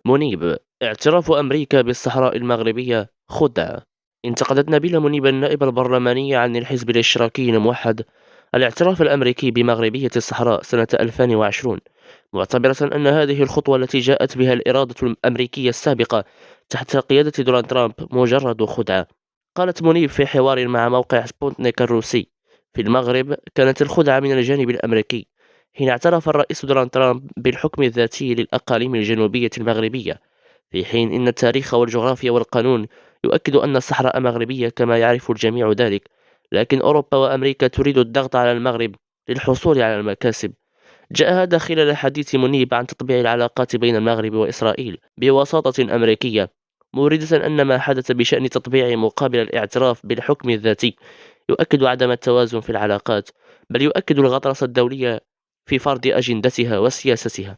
منيب: اعتراف أمريكا بالصحراء المغربية خدعة. انتقدت نبيلة منيب النائبة البرلمانية عن الحزب الاشتراكي الموحد الاعتراف الأمريكي بمغربية الصحراء سنة 2020، معتبرة أن هذه الخطوة التي جاءت بها الإرادة الأمريكية السابقة تحت قيادة دونالد ترامب مجرد خدعة. قالت منيب في حوار مع موقع سبوتنيك الروسي: في المغرب كانت الخدعة من الجانب الأمريكي، حين اعترف الرئيس دونالد ترامب بالحكم الذاتي للأقاليم الجنوبية المغربية، في حين إن التاريخ والجغرافيا والقانون يؤكد أن الصحراء مغربية كما يعرف الجميع ذلك. لكن أوروبا وأمريكا تريد الضغط على المغرب للحصول على المكاسب. جاء هذا خلال حديث منيب عن تطبيع العلاقات بين المغرب وإسرائيل بوساطة أمريكية، موردة أن ما حدث بشأن تطبيع مقابل الاعتراف بالحكم الذاتي يؤكد عدم التوازن في العلاقات، بل يؤكد الغطرسة الدولية في فرض أجندتها وسياستها.